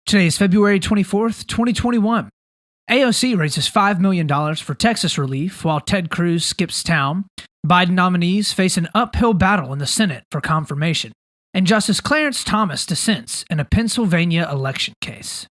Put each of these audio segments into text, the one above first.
Today is February 24th, 2021. AOC raises $5 million for Texas relief while Ted Cruz skips town. Biden nominees face an uphill battle in the Senate for confirmation. And Justice Clarence Thomas dissents in a Pennsylvania election case.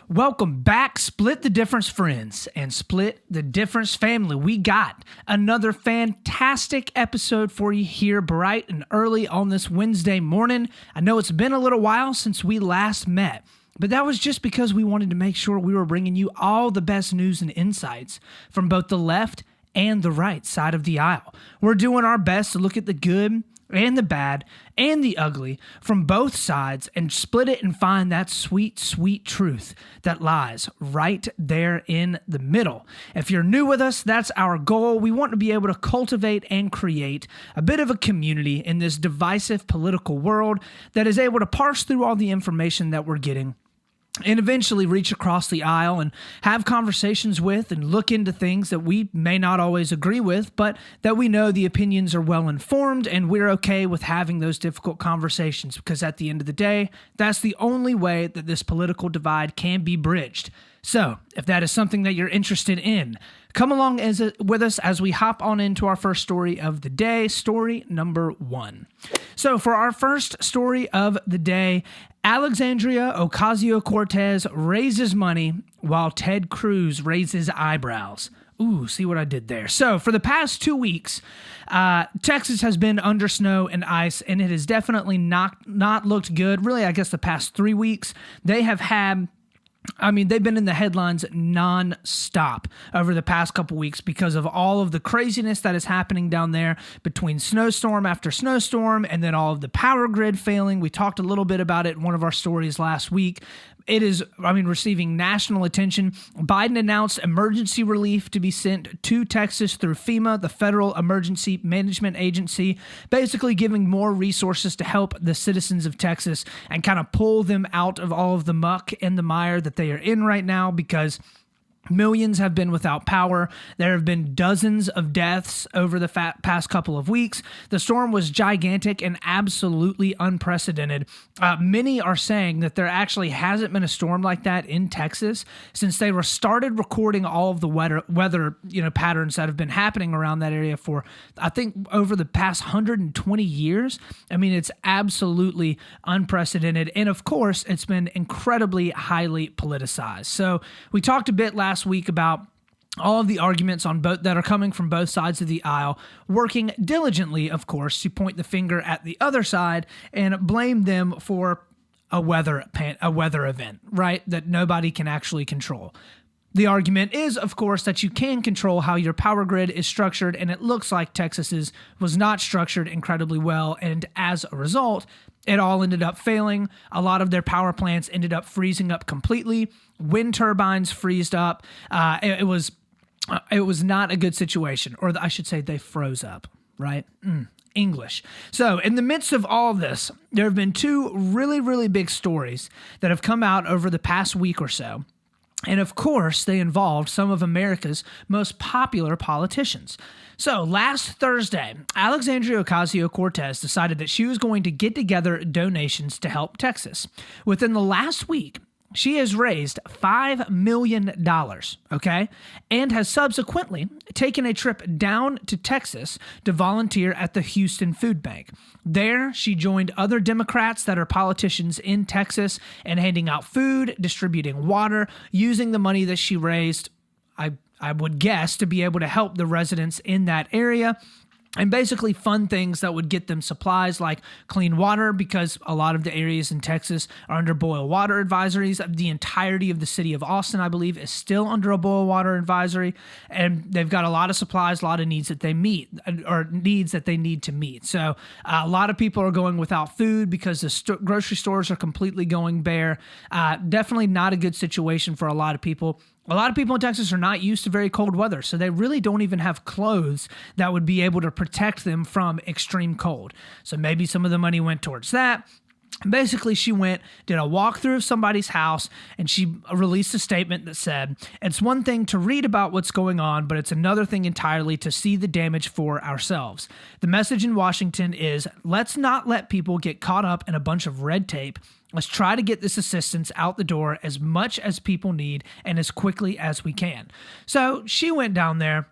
Welcome back, Split the Difference friends and Split the Difference family. We got another fantastic episode for you here bright and early on this Wednesday morning. I know it's been a little while since we last met, but that was just because we wanted to make sure we were bringing you all the best news and insights from both the left and the right side of the aisle. We're doing our best to look at the good and the bad and the ugly from both sides and split it and find that sweet, sweet truth that lies right there in the middle. If you're new with us, that's our goal. We want to be able to cultivate and create a bit of a community in this divisive political world that is able to parse through all the information that we're getting and eventually reach across the aisle and have conversations with and look into things that we may not always agree with, but that we know the opinions are well informed and we're okay with having those difficult conversations, because at the end of the day, that's the only way that this political divide can be bridged. So if that is something that you're interested in, come along with us as we hop on into our first story of the day, story number 1. So for our first story of the day, Alexandria Ocasio-Cortez raises money while Ted Cruz raises eyebrows. Ooh, see what I did there. So for the past 2 weeks, Texas has been under snow and ice, and it has definitely not looked good. Really, I guess the past 3 weeks, they've been in the headlines non-stop over the past couple weeks because of all of the craziness that is happening down there between snowstorm after snowstorm and then all of the power grid failing. We talked a little bit about it in one of our stories last week. It is, receiving national attention. Biden announced emergency relief to be sent to Texas through FEMA, the Federal Emergency Management Agency, basically giving more resources to help the citizens of Texas and kind of pull them out of all of the muck and the mire that they are in right now, because millions have been without power. There have been dozens of deaths over the past couple of weeks. The storm was gigantic and absolutely unprecedented. Many are saying that there actually hasn't been a storm like that in Texas since they started recording all of the weather patterns that have been happening around that area for, I think, over the past 120 years. It's absolutely unprecedented. And of course, it's been incredibly highly politicized. So we talked a bit last week about all of the arguments on both that are coming from both sides of the aisle, working diligently, of course, to point the finger at the other side and blame them for a weather event, right? That nobody can actually control. The argument is, of course, that you can control how your power grid is structured, and it looks like Texas's was not structured incredibly well, and as a result, it all ended up failing. A lot of their power plants ended up freezing up completely. Wind turbines freezed up. It was not a good situation, or I should say they froze up, right? English. So in the midst of all of this, there have been 2 really, really big stories that have come out over the past week or so. And of course, they involved some of America's most popular politicians. So last Thursday, Alexandria Ocasio-Cortez decided that she was going to get together donations to help Texas. Within the last week, she has raised $5 million, okay, and has subsequently taken a trip down to Texas to volunteer at the Houston Food Bank. There, she joined other Democrats that are politicians in Texas and handing out food, distributing water, using the money that she raised, I would guess, to be able to help the residents in that area and basically fund things that would get them supplies like clean water, because a lot of the areas in Texas are under boil water advisories. The entirety of the city of Austin, I believe, is still under a boil water advisory, and they've got a lot of supplies, a lot of needs that they need to meet. So a lot of people are going without food because the grocery stores are completely going bare. Definitely not a good situation for a lot of people. A lot of people in Texas are not used to very cold weather, so they really don't even have clothes that would be able to protect them from extreme cold. So maybe some of the money went towards that. Basically, she did a walkthrough of somebody's house, and she released a statement that said, "It's one thing to read about what's going on, but it's another thing entirely to see the damage for ourselves. The message in Washington is, let's not let people get caught up in a bunch of red tape. Let's try to get this assistance out the door as much as people need and as quickly as we can." So she went down there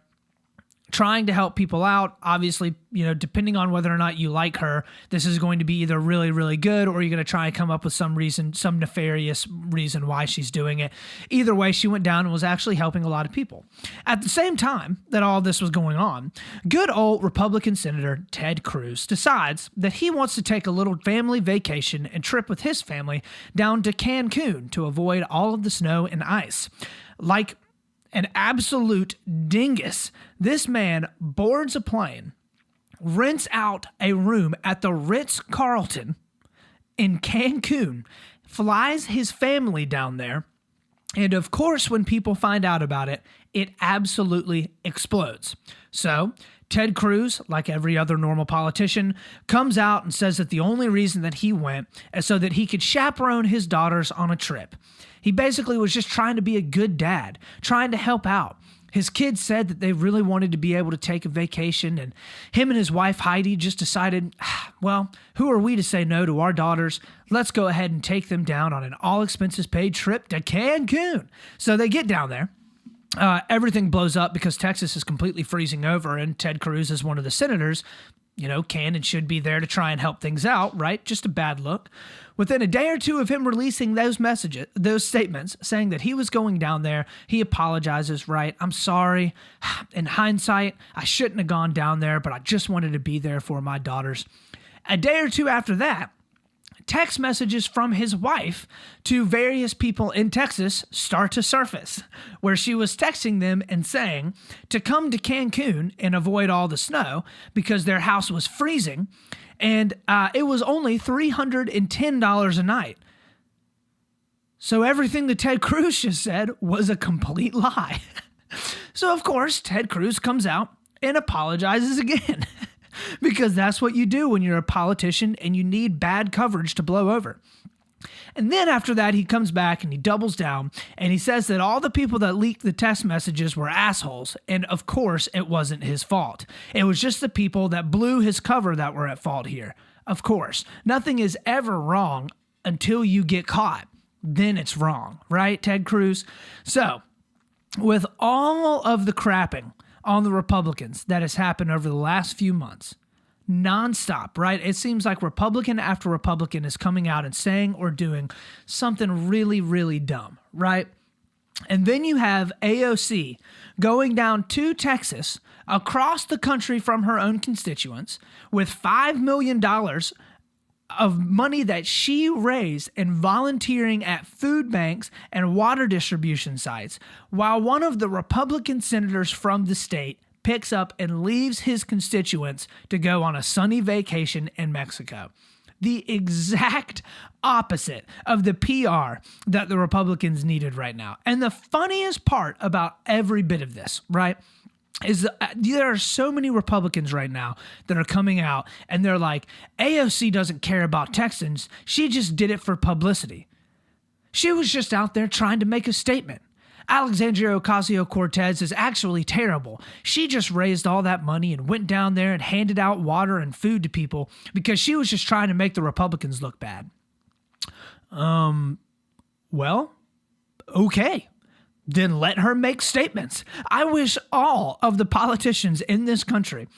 trying to help people out. Obviously, depending on whether or not you like her, this is going to be either really, really good, or you're going to try and come up with some nefarious reason why she's doing it. Either way, she went down and was actually helping a lot of people. At the same time that all this was going on, good old Republican Senator Ted Cruz decides that he wants to take a little family vacation and trip with his family down to Cancun to avoid all of the snow and ice. Like an absolute dingus, this man boards a plane, rents out a room at the Ritz-Carlton in Cancun, flies his family down there, and of course, when people find out about it, it absolutely explodes. So Ted Cruz, like every other normal politician, comes out and says that the only reason that he went is so that he could chaperone his daughters on a trip. He basically was just trying to be a good dad, trying to help out. His kids said that they really wanted to be able to take a vacation, and him and his wife Heidi just decided, well, who are we to say no to our daughters? Let's go ahead and take them down on an all-expenses-paid trip to Cancun. So they get down there. Everything blows up because Texas is completely freezing over, and Ted Cruz is one of the senators, can and should be there to try and help things out, right? Just a bad look. Within a day or two of him releasing those statements, saying that he was going down there, he apologizes, right? "I'm sorry. In hindsight, I shouldn't have gone down there, but I just wanted to be there for my daughters." A day or two after that, text messages from his wife to various people in Texas start to surface, where she was texting them and saying to come to Cancun and avoid all the snow because their house was freezing, and it was only $310 a night. So everything that Ted Cruz just said was a complete lie. So, of course, Ted Cruz comes out and apologizes again. Because that's what you do when you're a politician and you need bad coverage to blow over. And then after that, he comes back and he doubles down and he says that all the people that leaked the text messages were assholes. And of course, it wasn't his fault. It was just the people that blew his cover that were at fault here. Of course, nothing is ever wrong until you get caught. Then it's wrong, right, Ted Cruz? So, with all of the crapping on the Republicans that has happened over the last few months, nonstop, right? It seems like Republican after Republican is coming out and saying or doing something really, really dumb, right? And then you have AOC going down to Texas, across the country from her own constituents, with $5 million of money that she raised and volunteering at food banks and water distribution sites, while one of the Republican senators from the state picks up and leaves his constituents to go on a sunny vacation in Mexico. The exact opposite of the PR that the Republicans needed right now. And the funniest part about every bit of this, right, is there are so many Republicans right now that are coming out and they're like, AOC doesn't care about Texans. She just did it for publicity. She was just out there trying to make a statement. Alexandria Ocasio-Cortez is actually terrible. She just raised all that money and went down there and handed out water and food to people because she was just trying to make the Republicans look bad. Well, okay. Then let her make statements. I wish all of the politicians in this country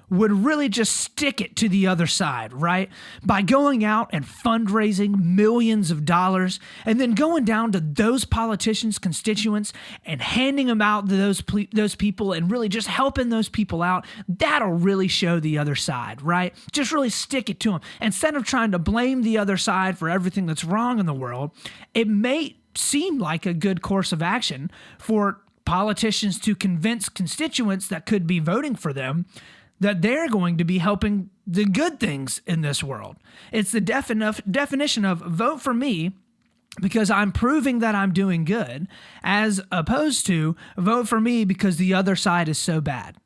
would really just stick it to the other side, right? By going out and fundraising millions of dollars and then going down to those politicians' constituents and handing them out to those people and really just helping those people out. That'll really show the other side, right? Just really stick it to them. Instead of trying to blame the other side for everything that's wrong in the world, it may seem like a good course of action for politicians to convince constituents that could be voting for them that they're going to be helping the good things in this world. It's the definition of vote for me because I'm proving that I'm doing good, as opposed to vote for me because the other side is so bad.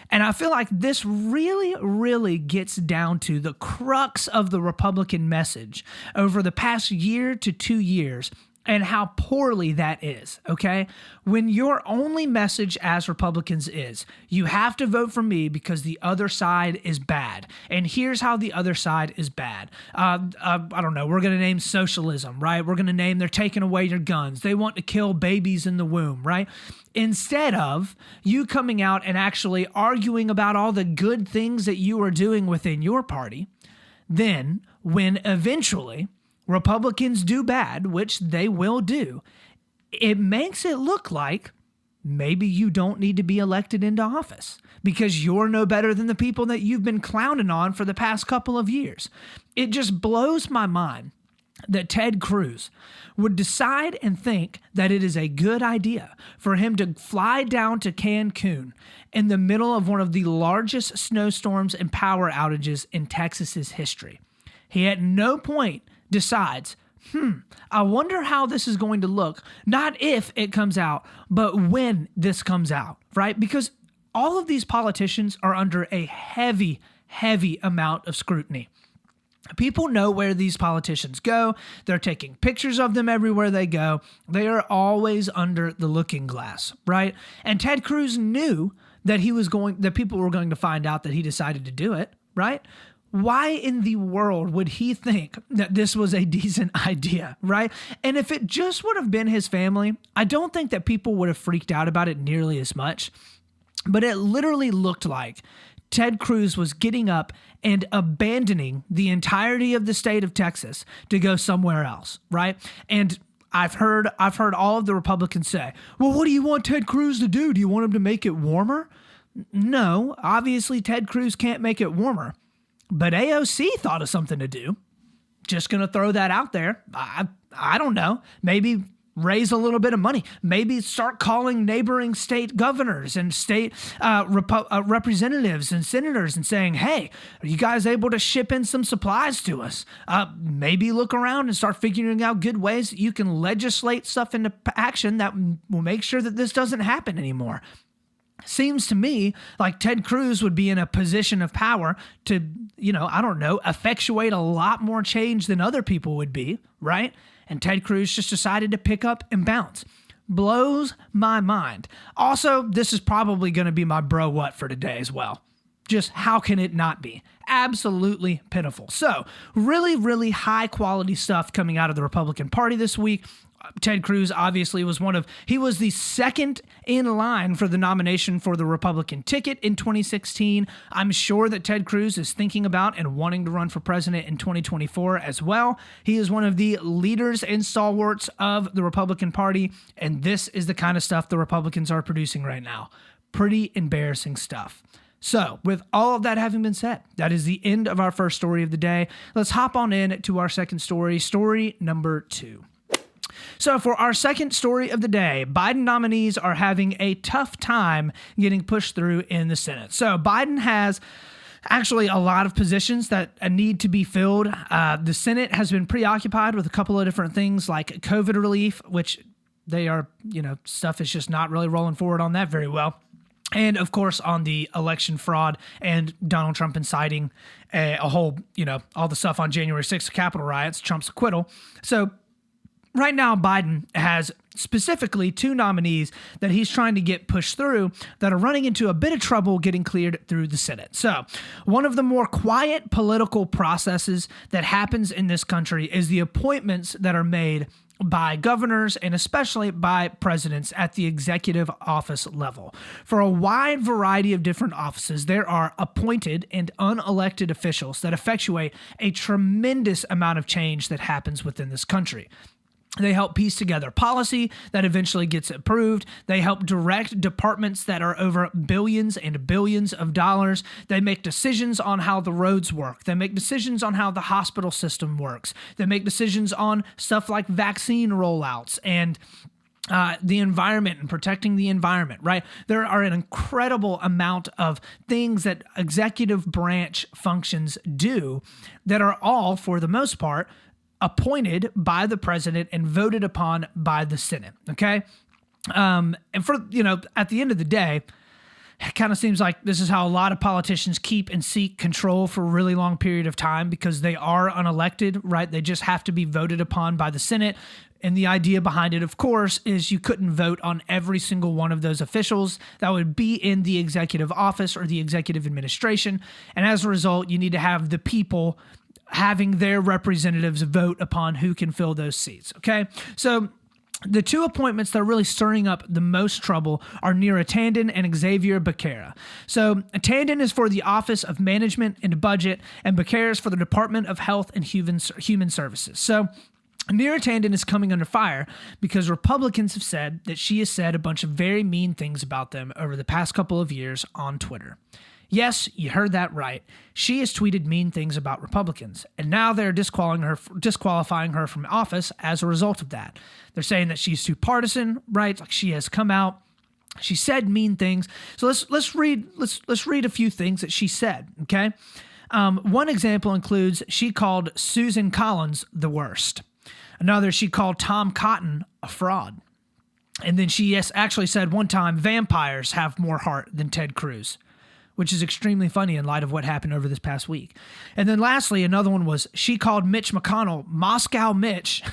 And I feel like this really, really gets down to the crux of the Republican message over the past year to 2 years and how poorly that is, okay? When your only message as Republicans is, you have to vote for me because the other side is bad. And here's how the other side is bad. I don't know, we're going to name socialism, right? We're going to name they're taking away your guns. They want to kill babies in the womb, right? Instead of you coming out and actually arguing about all the good things that you are doing within your party, then when eventually Republicans do bad, which they will do, it makes it look like maybe you don't need to be elected into office because you're no better than the people that you've been clowning on for the past couple of years. It just blows my mind that Ted Cruz would decide and think that it is a good idea for him to fly down to Cancun in the middle of one of the largest snowstorms and power outages in Texas's history. He at no point decides, I wonder how this is going to look, not if it comes out, but when this comes out, right? Because all of these politicians are under a heavy, heavy amount of scrutiny. People know where these politicians go. They're taking pictures of them everywhere they go. They are always under the looking glass, right? And Ted Cruz knew that that people were going to find out that he decided to do it, right? Why in the world would he think that this was a decent idea, right? And if it just would have been his family, I don't think that people would have freaked out about it nearly as much. But it literally looked like Ted Cruz was getting up and abandoning the entirety of the state of Texas to go somewhere else, right? And I've heard all of the Republicans say, well, what do you want Ted Cruz to do? Do you want him to make it warmer? No, obviously Ted Cruz can't make it warmer. But AOC thought of something to do. Just going to throw that out there. I don't know. Maybe raise a little bit of money. Maybe start calling neighboring state governors and state representatives and senators and saying, hey, are you guys able to ship in some supplies to us? Maybe look around and start figuring out good ways that you can legislate stuff into action that will make sure that this doesn't happen anymore. Seems to me like Ted Cruz would be in a position of power to, effectuate a lot more change than other people would be, right? And Ted Cruz just decided to pick up and bounce. Blows my mind. Also, this is probably going to be my bro what for today as well. Just how can it not be? Absolutely pitiful. So, really, really high quality stuff coming out of the Republican Party this week. Ted Cruz obviously he was the second in line for the nomination for the Republican ticket in 2016. I'm sure that Ted Cruz is thinking about and wanting to run for president in 2024 as well. He is one of the leaders and stalwarts of the Republican Party, and this is the kind of stuff the Republicans are producing right now. Pretty embarrassing stuff. So, with all of that having been said, that is the end of our first story of the day. Let's hop on in to our second story number 2. So for our second story of the day, Biden nominees are having a tough time getting pushed through in the Senate. So Biden has actually a lot of positions that need to be filled. The Senate has been preoccupied with a couple of different things like COVID relief, which they are, stuff is just not really rolling forward on that very well. And, of course, on the election fraud and Donald Trump inciting a whole, all the stuff on January 6th, Capitol riots, Trump's acquittal. So right now, Biden has specifically 2 nominees that he's trying to get pushed through that are running into a bit of trouble getting cleared through the Senate. So one of the more quiet political processes that happens in this country is the appointments that are made by governors and especially by presidents at the executive office level. For a wide variety of different offices, there are appointed and unelected officials that effectuate a tremendous amount of change that happens within this country. They help piece together policy that eventually gets approved. They help direct departments that are over billions and billions of dollars. They make decisions on how the roads work. They make decisions on how the hospital system works. They make decisions on stuff like vaccine rollouts and the environment and protecting the environment, right? There are an incredible amount of things that executive branch functions do that are all, for the most part, appointed by the president and voted upon by the Senate, okay? And for, at the end of the day, It kind of seems like this is how a lot of politicians keep and seek control for a really long period of time because they are unelected, right? They just have to be voted upon by the Senate. And the idea behind it, of course, is you couldn't vote on every single one of those officials that would be in the executive office or the executive administration. And as a result, you need to have the people having their representatives vote upon who can fill those seats, okay? So the two appointments that are really stirring up the most trouble are Neera Tanden and Xavier Becerra. So Tanden is for the Office of Management and Budget, and Becerra is for the Department of Health and Human Services. So Neera Tanden is coming under fire because Republicans have said that she has said a bunch of very mean things about them over the past couple of years on Twitter. Yes, you heard that right. She has tweeted mean things about Republicans, and now they're disqualifying her from office as a result of that. They're saying that she's too partisan, right? Like she has come out, she said mean things. So let's read a few things that she said. Okay, one example includes she called Susan Collins the worst. Another, she called Tom Cotton a fraud. And then she actually said one time, vampires have more heart than Ted Cruz, which is extremely funny in light of what happened over this past week. And then lastly, another one was she called Mitch McConnell Moscow Mitch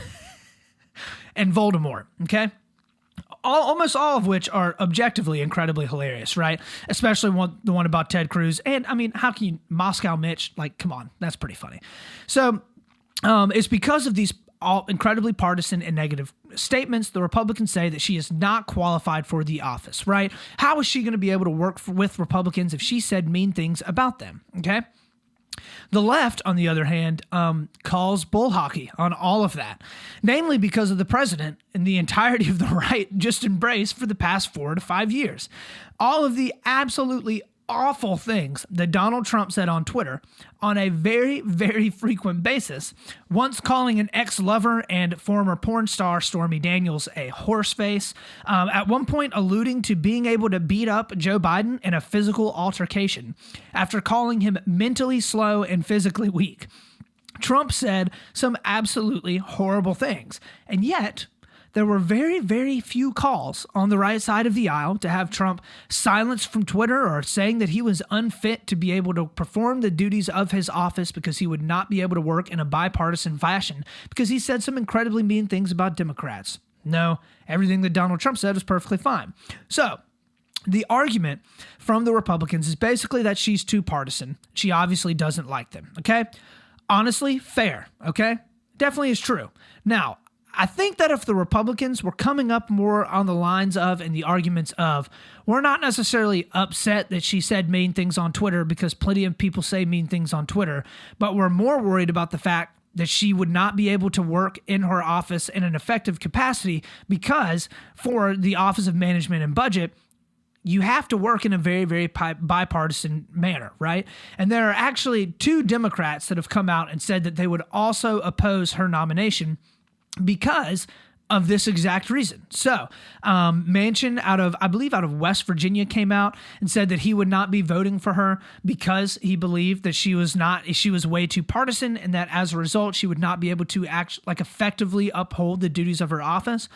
and Voldemort, okay? Almost all of which are objectively incredibly hilarious, right? Especially the one about Ted Cruz. And, I mean, how can you Moscow Mitch? Like, come on, that's pretty funny. So it's because of these all incredibly partisan and negative statements, the Republicans say that she is not qualified for the office, right? How is she going to be able to work with Republicans if she said mean things about them, okay? The left, on the other hand, calls bull hockey on all of that, namely because of the president and the entirety of the right just embraced for the past 4 to 5 years. All of the absolutely awful things that Donald Trump said on Twitter on a very, very frequent basis, once calling an ex-lover and former porn star Stormy Daniels a horseface, at one point alluding to being able to beat up Joe Biden in a physical altercation after calling him mentally slow and physically weak. Trump said some absolutely horrible things, and yet there were very, very few calls on the right side of the aisle to have Trump silenced from Twitter or saying that he was unfit to be able to perform the duties of his office because he would not be able to work in a bipartisan fashion because he said some incredibly mean things about Democrats. No, everything that Donald Trump said was perfectly fine. So the argument from the Republicans is basically that she's too partisan. She obviously doesn't like them, okay? Honestly, fair, okay? Definitely is true. Now, I think that if the Republicans were coming up more on the lines of and the arguments of, we're not necessarily upset that she said mean things on Twitter because plenty of people say mean things on Twitter, but we're more worried about the fact that she would not be able to work in her office in an effective capacity because for the Office of Management and Budget, you have to work in a very, very bipartisan manner, right? And there are actually 2 Democrats that have come out and said that they would also oppose her nomination because of this exact reason. So Manchin out of West Virginia came out and said that he would not be voting for her because he believed that she was way too partisan and that as a result, she would not be able to effectively uphold the duties of her office.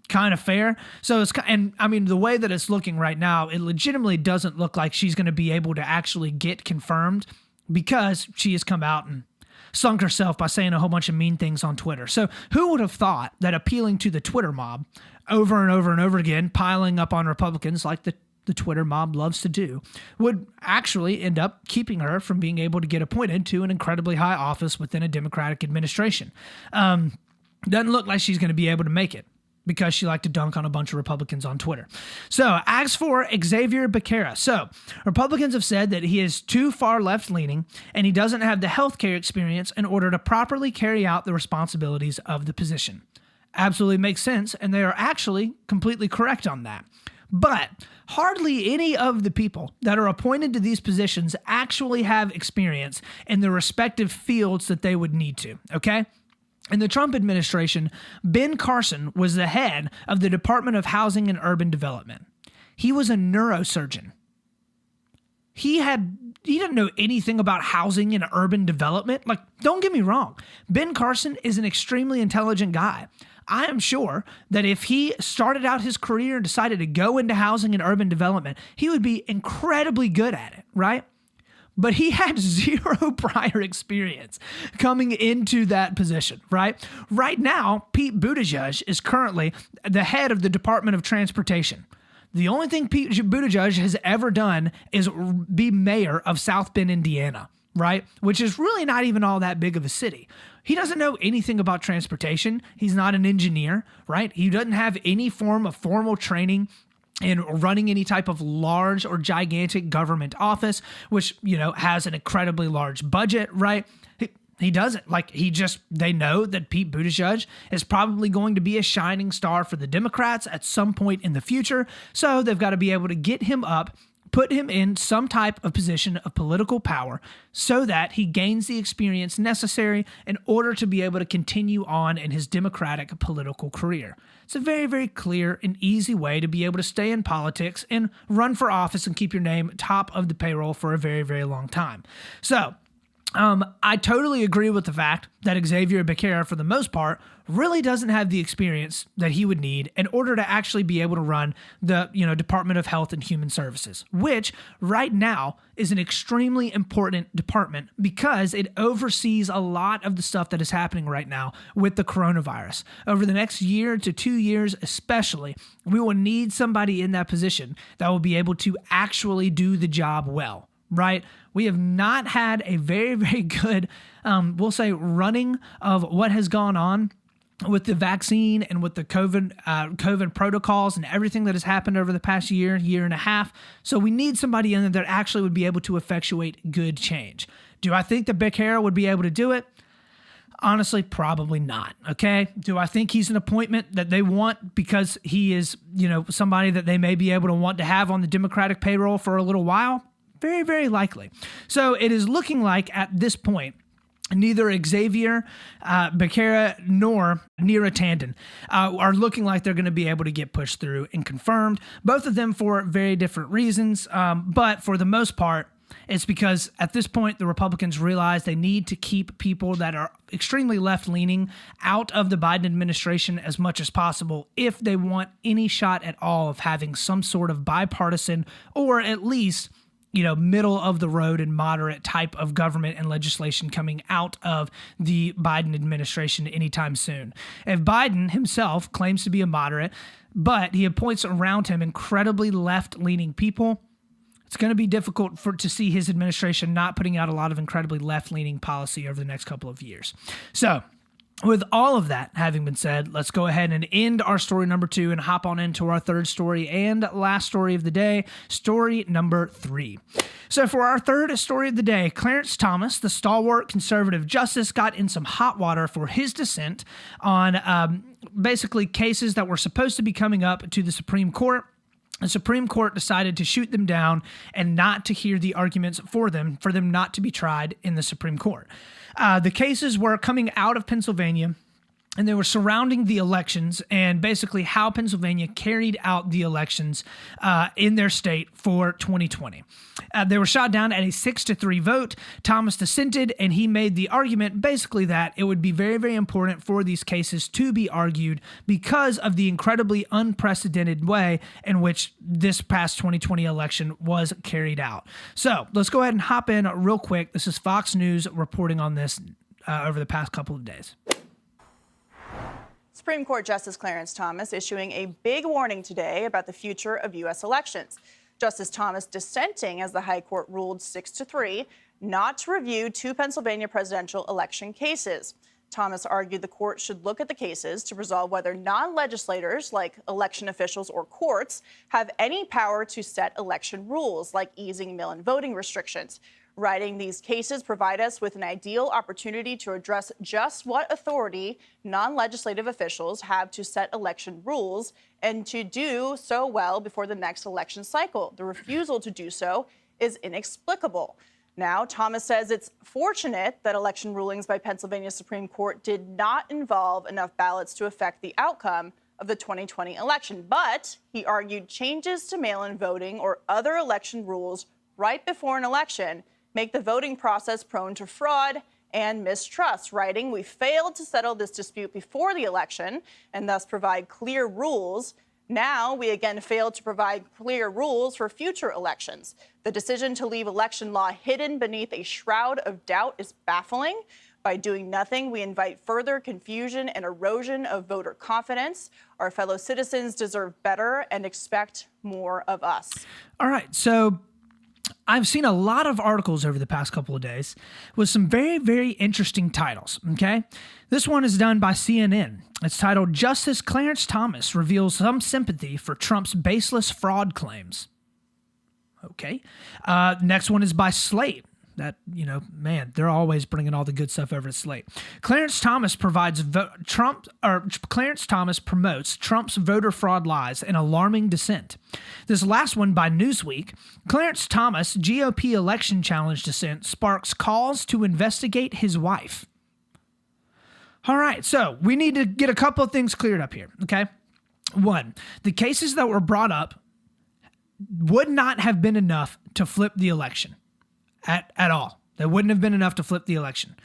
Kind of fair. So the way that it's looking right now, it legitimately doesn't look like she's going to be able to actually get confirmed because she has come out and sunk herself by saying a whole bunch of mean things on Twitter. So who would have thought that appealing to the Twitter mob over and over and over again, piling up on Republicans like the Twitter mob loves to do, would actually end up keeping her from being able to get appointed to an incredibly high office within a Democratic administration? Doesn't look like she's going to be able to make it, because she liked to dunk on a bunch of Republicans on Twitter. So as for Xavier Becerra, so Republicans have said that he is too far left-leaning and he doesn't have the healthcare experience in order to properly carry out the responsibilities of the position. Absolutely makes sense, and they are actually completely correct on that. But hardly any of the people that are appointed to these positions actually have experience in the respective fields that they would need to, okay? In the Trump administration, Ben Carson was the head of the Department of Housing and Urban Development. He was a neurosurgeon. He didn't know anything about housing and urban development. Like, don't get me wrong. Ben Carson is an extremely intelligent guy. I am sure that if he started out his career and decided to go into housing and urban development, he would be incredibly good at it, right? But he had zero prior experience coming into that position, right? Right now, Pete Buttigieg is currently the head of the Department of Transportation. The only thing Pete Buttigieg has ever done is be mayor of South Bend, Indiana, right? Which is really not even all that big of a city. He doesn't know anything about transportation. He's not an engineer, right? He doesn't have any form of formal training in running any type of large or gigantic government office, which, has an incredibly large budget, right? He doesn't. They know that Pete Buttigieg is probably going to be a shining star for the Democrats at some point in the future. So they've got to be able to get him up, put him in some type of position of political power so that he gains the experience necessary in order to be able to continue on in his Democratic political career. It's a very, very clear and easy way to be able to stay in politics and run for office and keep your name top of the payroll for a very, very long time. So, I totally agree with the fact that Xavier Becerra, for the most part, really doesn't have the experience that he would need in order to actually be able to run the, Department of Health and Human Services, which right now is an extremely important department because it oversees a lot of the stuff that is happening right now with the coronavirus. Over the next year to 2 years especially, we will need somebody in that position that will be able to actually do the job well. Right? We have not had a very, very good, we'll say, running of what has gone on with the vaccine and with the COVID protocols and everything that has happened over the past year and a half. So we need somebody in there that actually would be able to effectuate good change. Do I think that Becerra would be able to do it? Honestly, probably not. Okay. Do I think he's an appointment that they want because he is, somebody that they may be able to want to have on the Democratic payroll for a little while? Very, very likely. So it is looking like at this point, neither Xavier Becerra nor Neera Tanden are looking like they're going to be able to get pushed through and confirmed. Both of them for very different reasons. But for the most part, it's because at this point, the Republicans realize they need to keep people that are extremely left-leaning out of the Biden administration as much as possible if they want any shot at all of having some sort of bipartisan or at least middle of the road and moderate type of government and legislation coming out of the Biden administration anytime soon. If Biden himself claims to be a moderate, but he appoints around him incredibly left-leaning people, it's going to be difficult to see his administration not putting out a lot of incredibly left-leaning policy over the next couple of years. So, with all of that having been said, let's go ahead and end our story number 2 and hop on into our third story and last story of the day, story number 3. So for our third story of the day, Clarence Thomas, the stalwart conservative justice, got in some hot water for his dissent on basically cases that were supposed to be coming up to the Supreme Court. The Supreme Court decided to shoot them down and not to hear the arguments for them not to be tried in the Supreme Court. The cases were coming out of Pennsylvania, and they were surrounding the elections and basically how Pennsylvania carried out the elections in their state for 2020. They were shot down at a 6-3 vote. Thomas dissented, and he made the argument basically that it would be very, very important for these cases to be argued because of the incredibly unprecedented way in which this past 2020 election was carried out. So let's go ahead and hop in real quick. This is Fox News reporting on this over the past couple of days. Supreme Court Justice Clarence Thomas issuing a big warning today about the future of U.S. elections. Justice Thomas dissenting as the High Court ruled 6-3 not to review 2 Pennsylvania presidential election cases. Thomas argued the court should look at the cases to resolve whether non-legislators, like election officials or courts, have any power to set election rules, like easing mail-in voting restrictions. Writing these cases provide us with an ideal opportunity to address just what authority non-legislative officials have to set election rules and to do so well before the next election cycle. The refusal to do so is inexplicable. Now, Thomas says it's fortunate that election rulings by Pennsylvania Supreme Court did not involve enough ballots to affect the outcome of the 2020 election. But he argued changes to mail-in voting or other election rules right before an election make the voting process prone to fraud and mistrust, writing, "We failed to settle this dispute before the election and thus provide clear rules. Now we again failed to provide clear rules for future elections. The decision to leave election law hidden beneath a shroud of doubt is baffling. By doing nothing, we invite further confusion and erosion of voter confidence. Our fellow citizens deserve better and expect more of us." All right, so I've seen a lot of articles over the past couple of days with some very, very interesting titles, okay? This one is done by CNN. It's titled, "Justice Clarence Thomas Reveals Some Sympathy for Trump's Baseless Fraud Claims." Okay. Next one is by Slate. That, man, they're always bringing all the good stuff over to Slate. Clarence Thomas Clarence Thomas promotes Trump's voter fraud lies in alarming dissent. This last one by Newsweek, Clarence Thomas GOP election challenge dissent sparks calls to investigate his wife. All right, so we need to get a couple of things cleared up here, okay? One, the cases that were brought up would not have been enough to flip the election. At all. That wouldn't have been enough to flip the election.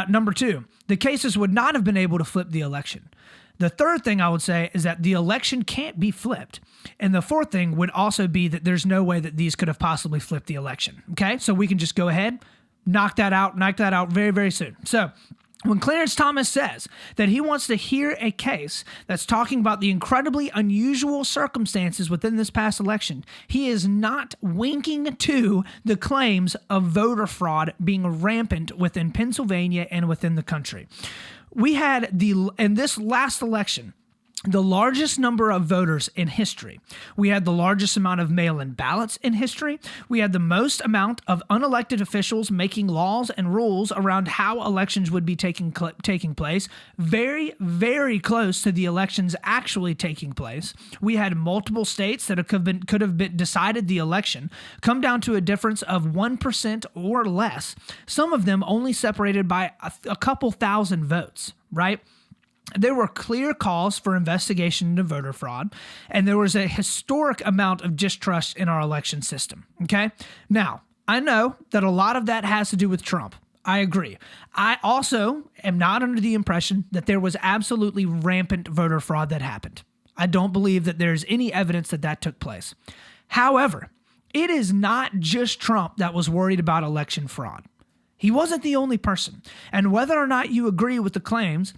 Number two, the cases would not have been able to flip the election. The third thing I would say is that the election can't be flipped. And the fourth thing would also be that there's no way that these could have possibly flipped the election. Okay, so we can just go ahead, knock that out very, very soon. So when Clarence Thomas says that he wants to hear a case that's talking about the incredibly unusual circumstances within this past election, he is not winking to the claims of voter fraud being rampant within Pennsylvania and within the country. We had in this last election, the largest number of voters in history. We had the largest amount of mail-in ballots in history. We had the most amount of unelected officials making laws and rules around how elections would be taking place. Very, very close to the elections actually taking place. We had multiple states that could have been decided the election come down to a difference of 1% or less. Some of them only separated by a couple thousand votes, right? There were clear calls for investigation into voter fraud, and there was a historic amount of distrust in our election system, okay? Now, I know that a lot of that has to do with Trump. I agree. I also am not under the impression that there was absolutely rampant voter fraud that happened. I don't believe that there's any evidence that that took place. However, it is not just Trump that was worried about election fraud. He wasn't the only person. And whether or not you agree with the claims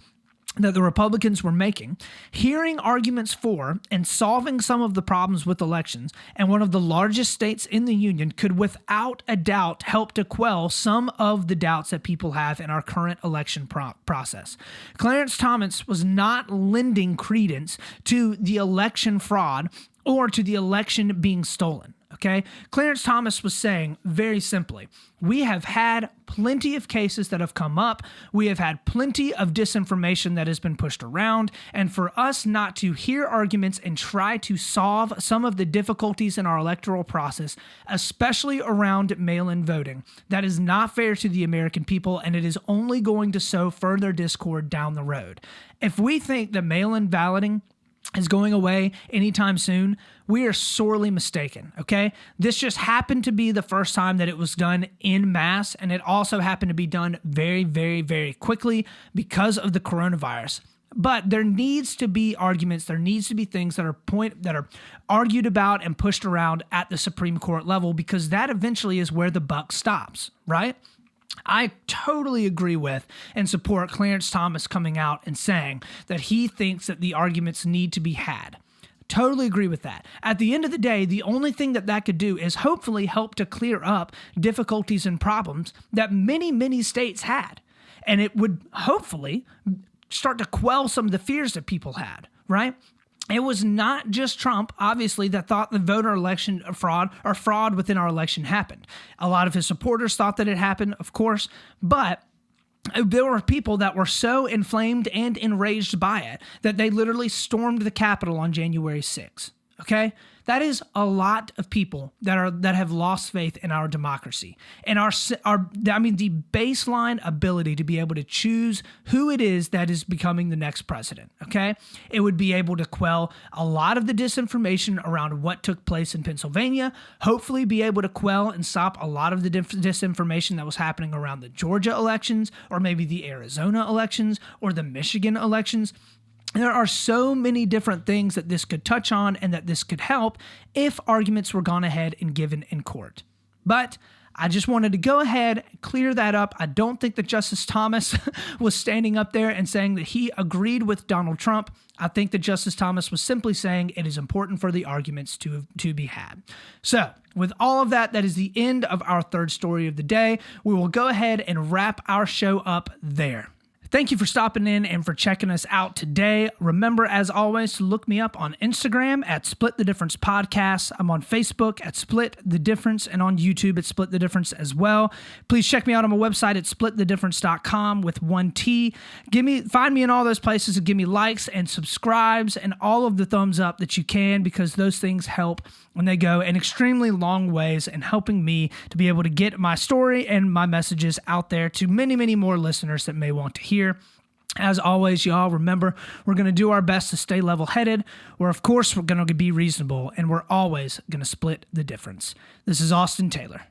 that the Republicans were making, hearing arguments for and solving some of the problems with elections and one of the largest states in the union could without a doubt help to quell some of the doubts that people have in our current election process. Clarence Thomas was not lending credence to the election fraud or to the election being stolen. Okay, Clarence Thomas was saying very simply, we have had plenty of cases that have come up. We have had plenty of disinformation that has been pushed around. And for us not to hear arguments and try to solve some of the difficulties in our electoral process, especially around mail-in voting, that is not fair to the American people, and it is only going to sow further discord down the road. If we think that mail-in balloting is going away anytime soon, we are sorely mistaken, okay? This just happened to be the first time that it was done en masse, and it also happened to be done very, very, very quickly because of the coronavirus. But there needs to be arguments, there needs to be things that are argued about and pushed around at the Supreme Court level, because that eventually is where the buck stops, right? I totally agree with and support Clarence Thomas coming out and saying that he thinks that the arguments need to be had. Totally agree with that. At the end of the day, the only thing that could do is hopefully help to clear up difficulties and problems that many, many states had. And it would hopefully start to quell some of the fears that people had, right? It was not just Trump, obviously, that thought the voter election fraud or fraud within our election happened. A lot of his supporters thought that it happened, of course, but there were people that were so inflamed and enraged by it that they literally stormed the Capitol on January 6th, okay? That is a lot of people that have lost faith in our democracy and the baseline ability to be able to choose who it is that is becoming the next president. Okay, it would be able to quell a lot of the disinformation around what took place in Pennsylvania. Hopefully, be able to quell and stop a lot of the disinformation that was happening around the Georgia elections, or maybe the Arizona elections, or the Michigan elections. There are so many different things that this could touch on and that this could help if arguments were gone ahead and given in court. But I just wanted to go ahead and clear that up. I don't think that Justice Thomas was standing up there and saying that he agreed with Donald Trump. I think that Justice Thomas was simply saying it is important for the arguments to be had. So with all of that, that is the end of our third story of the day. We will go ahead and wrap our show up there. Thank you for stopping in and for checking us out today. Remember, as always, to look me up on Instagram at Split the Difference Podcast. I'm on Facebook at Split the Difference and on YouTube at Split the Difference as well. Please check me out on my website at splitthedifference.com with 1 T. Find me in all those places and give me likes and subscribes and all of the thumbs up that you can, because those things help when they go an extremely long ways in helping me to be able to get my story and my messages out there to many, many more listeners that may want to hear. As always, y'all, remember, we're going to do our best to stay level-headed. Of course, we're going to be reasonable, and we're always going to split the difference. This is Austin Taylor.